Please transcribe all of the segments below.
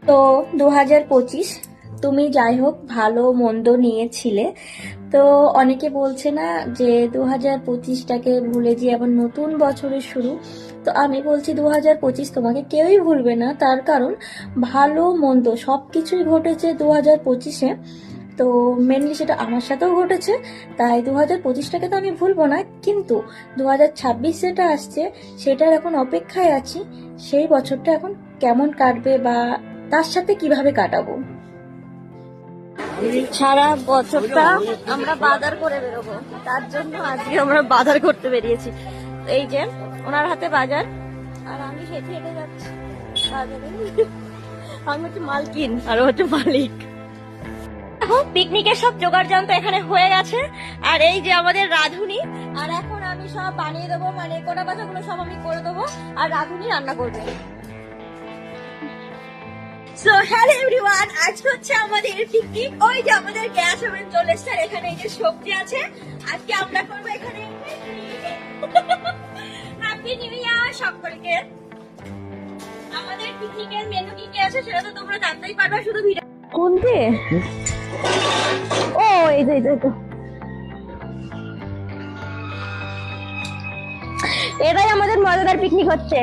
তো 2025 তুমি যাই হোক ভালো মন্দ নিয়েছিলে। তো অনেকে বলছে না যে 2025টাকে ভুলে যে আবার নতুন বছরের শুরু। তো আমি বলছি 2025 তোমাকে কেউই ভুলবে না, তার কারণ ভালো মন্দ সবকিছুই ঘটেছে 2025-এ। তো মেনলি সেটা আমার সাথেও ঘটেছে, তাই 2025টাকে তো আমি ভুলবো না, কিন্তু 2026 যেটা আসছে সেটার এখন অপেক্ষায় আছি। সেই বছরটা এখন কেমন কাটবে বা তার সাথে কিভাবে কাটাবো। সারা বছরটা আমরা বাজার করে বেরোবো, তার জন্য আজকে আমরা বাজার করতে বেরিয়েছি। এই যে ওনার হাতে বাজার আর আমি হেঁটে হেঁটে যাচ্ছি বাজারে। আমি হচ্ছে মালকিন আর ও হচ্ছে মালিক। এখন পিকনিকের সব জোগাড় যন্ত্র এখানে হয়ে গেছে, আর এই যে আমাদের রাঁধুনি, আর এখন আমি সব বানিয়ে দেবো, মানে কোটা বাজাগুলো সব আমি করে দেবো আর রাঁধুনি রান্না করবে। সো হ্যালো এভরিওয়ান, আজকে হচ্ছে আমাদের পিকনিক। ওই যে আমাদের গ্যাস ওভেন চলে এসছে, আর এখানে এই যে সবজি আছে। আজকে আমরা করবো এখানে হ্যাপি নিউ ইয়ার সকলকে। আমাদের পিকনিকের মেনু কি কি আছে সেটা তো তোমরা জানতেই পারবে শুধু ভিডিও কোনতে। ও এই যে এটাই আমাদের মজাদার পিকনিক হচ্ছে।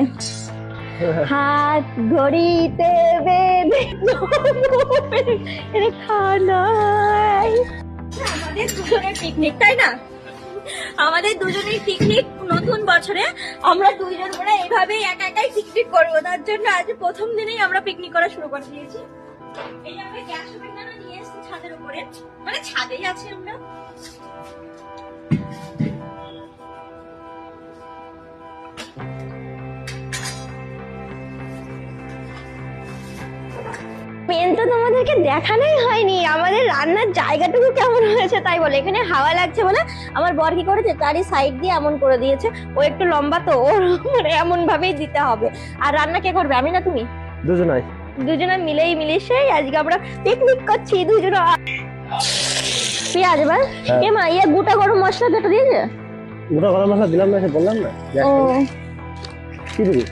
হাত ঘড়িতে বেঁধে খানায় আমাদের দুজনের পিকনিক, তাই না? আমাদের দুজনের পিকনিক নতুন বছরে আমরা দুইজন করে এইভাবেই একা একাই পিকনিক করবো। তার জন্য আজ প্রথম দিনেই আমরা পিকনিক করা শুরু করে দিয়েছি। এই যে আমরা গ্যাস ওভেনটা নিয়ে এসেছি ছাদের উপরে, মানে ছাদেই আছি আমরা। মেন তো তোমাদেরকে দেখানোই হয়নি আমাদের রান্নার জায়গাটুকু কেমন হয়েছে, তাই বলে এখানে হাওয়া লাগছে বলে আমার বর কি করেছে চারি সাইড দিয়ে এমন করে দিয়েছে। ও একটু লম্বা তো, ওর মানে এমন ভাবেই দিতে হবে। আর রান্না কে করবে, আমি না তুমি? দুজনে মিলেই আজকে আমরা পিকনিক করছি দুজনে। পেঁয়াজ এবার এ মা ইয়ে গোটা গরম মশলা যেটা দিয়েছে, গোটা গরম মশলা দিলাম না, সে বললাম না। ও কি দিবি?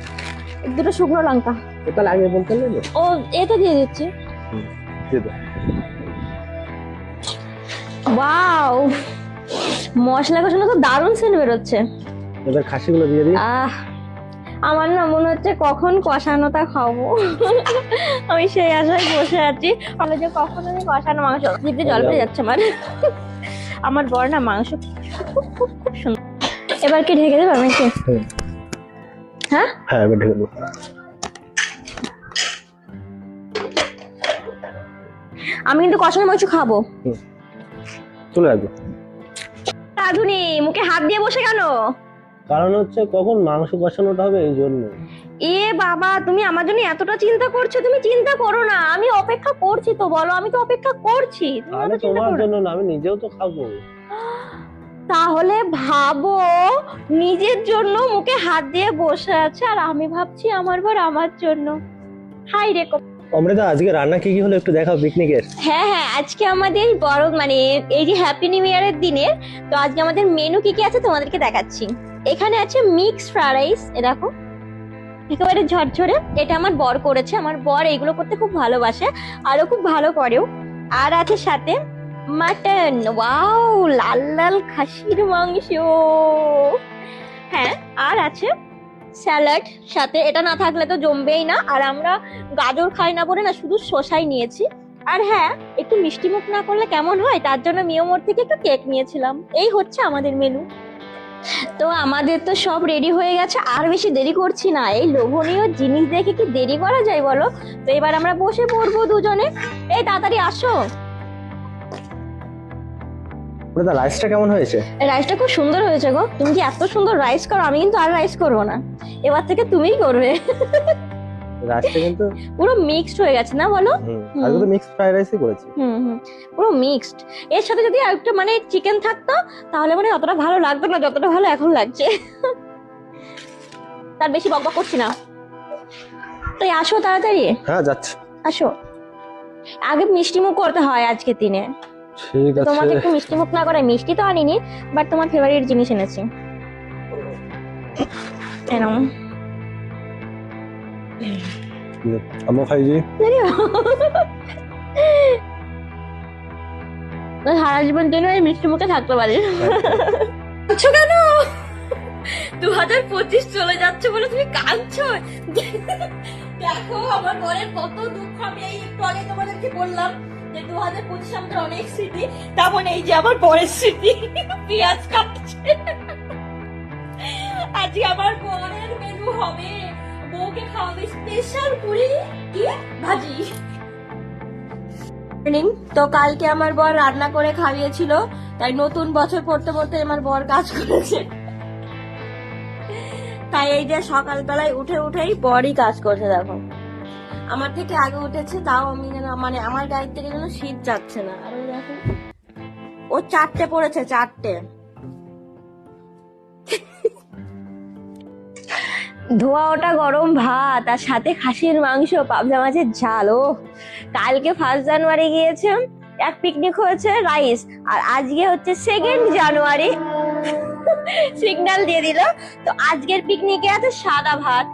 দুটো শুকনো লঙ্কা। এটা লাগিয়ে বলতে নেই। ও এটা দিয়ে দিচ্ছি। ওয়াও, মশলা কষানো তো দারুণ সেন্ট বেরোচ্ছে। এবার খাসিগুলো দিয়ে দিই। আমার না মনে হচ্ছে কখন কষানোটা খাবো। আমি সেই আশায় বসে আছি, বলে যে কখন আমি কষানো মাংস। জিভে জল পেয়ে যাচ্ছে আমার। আমার বর না মাংস খুব সুন্দর। এবার কি ঢেকে দেবো আমি? হ্যাঁ হ্যাঁ এবার ঢেকে দেবো। আমি কিন্তু কষানো মাংস খাবো। চলে আসবো। রাধুনি মুখে হাত দিয়ে বসে কেন? কারণ হচ্ছে কখন মাংস কষানোটা হবে এই জন্য। এ বাবা, তুমি আমার জন্য এতটা চিন্তা করছো? তুমি চিন্তা করো না, আমি অপেক্ষা করছি তো। বলো, আমি তো অপেক্ষা করছি। আরে তোমার জন্য না, আমি নিজেও তো খাবো। তাহলে ভাবো, নিজের জন্য মুখে হাত দিয়ে বসে আছে, আর আমি ভাবছি আমার বর আমার জন্য। হাই রে। অমৃতা, আজকে রান্না কি কি হলো একটু দেখাও পিকনিকের। হ্যাঁ, আজকে আমাদের বড় মানে এই যে হ্যাপি নিউ ইয়ারের দিনে, তো আজকে আমাদের মেনু কি কি আছে তোমাদেরকে দেখাচ্ছি। এখানে আছে মিক্স ফ্রাইড রাইস, এ দেখো একেবারে ঝরঝরে। এটা আমার বর করেছে। আমার বর এইগুলো করতে খুব ভালোবাসে, আরো খুব ভালো করেও। আর আছে সাথে মাটন, ওয়াও, লাল লাল খাসির মাংস। হ্যাঁ, আর আছে স্যালাড সাথে। এটা না থাকলে তো জমবেই না। আর আমরা গাজর খাই না বলে না শুধু শসাই নিয়েছি। আর হ্যাঁ, একটু মিষ্টি মুখ না করলে কেমন হয়, তার জন্য মিয়োমোর থেকে একটু কেক নিয়েছিলাম। এই হচ্ছে আমাদের মেনু। তো আমাদের তো সব রেডি হয়ে গেছে, আর বেশি দেরি করছি না। এই লোভনীয় জিনিস দেখে কি দেরি করা যায় বলো? তো এবার আমরা বসে পড়বো দুজনে। এই তাড়াতাড়ি আসো। রাইসটা কেমন হয়েছে? রাইসটা খুব সুন্দর হয়েছে গো। তুমি কি এত সুন্দর রাইস করো? আমি কিন্তু আর রাইস করবো না, এবার থেকে তুমিই করবে। রাইসটা কিন্তু পুরো মিক্সড হয়ে গেছে না, বলো? আজকে তো মিক্সড ফ্রাইড রাইসই করেছি। পুরো মিক্সড। এর সাথে যদি আরেকটু মানে চিকেন থাকতো তাহলে মানে অতটা ভালো লাগতো না যতটা ভালো এখন লাগছে। তার বেশি বকবক করছি না, তাই আসো তাড়াতাড়ি। হ্যাঁ যাচ্ছি। আসো, আগে মিষ্টি মুখ করতে হয় আজকে দিনে। ঠিক আছে। তোমাকে একটু মিষ্টি মুখ না করে, মিষ্টি তো আনিনি, বাট তোমার ফেভারিট জিনিস এনেছি। আম্মা খাইছি। সারা জীবন জন্য এই মিষ্টি মুখে থাকতে পারে। কাঁদছো কেন? 2025 চলে যাচ্ছে বলে তুমি কাঁদছো? দেখো আমার বরের কত দুঃখ। আমি এই একটু আগে তোমাদেরকে বললাম যে 2025 আমাদের অনেক স্মৃতি, তেমন এই যে আমার বরের স্মৃতি। পেঁয়াজ কাটছে। আজকে আমার বরের মেনু হবে, বউকে খাওয়াবে স্পেশাল পুরি কি ভাজি। তো কালকে আমার বর রান্না করে খাইয়েছিল, তাই নতুন বছর পড়তে পড়তে আমার বর কাজ করেছে। তাই এই যে সকালবেলায় উঠেই বরই কাজ করছে। দেখো আমার থেকে আগে উঠেছে, তাও আমি যেন মানে আমার গায়ের থেকে যেন শীত যাচ্ছে না। আর ওই দেখো ও 4টে পড়েছে, 4টে। ধোয়া ওটা গরম ভাত আর সাথে খাসির মাংস, পাবদা মাছের ঝাল। ও কালকে 1 জানুয়ারি গিয়েছে, এক পিকনিক হয়েছে রাইস, আর আজকে হচ্ছে 2 জানুয়ারি। সিগন্যাল দিয়ে দিল। তো আজকের পিকনিকে আছে সাদা ভাত,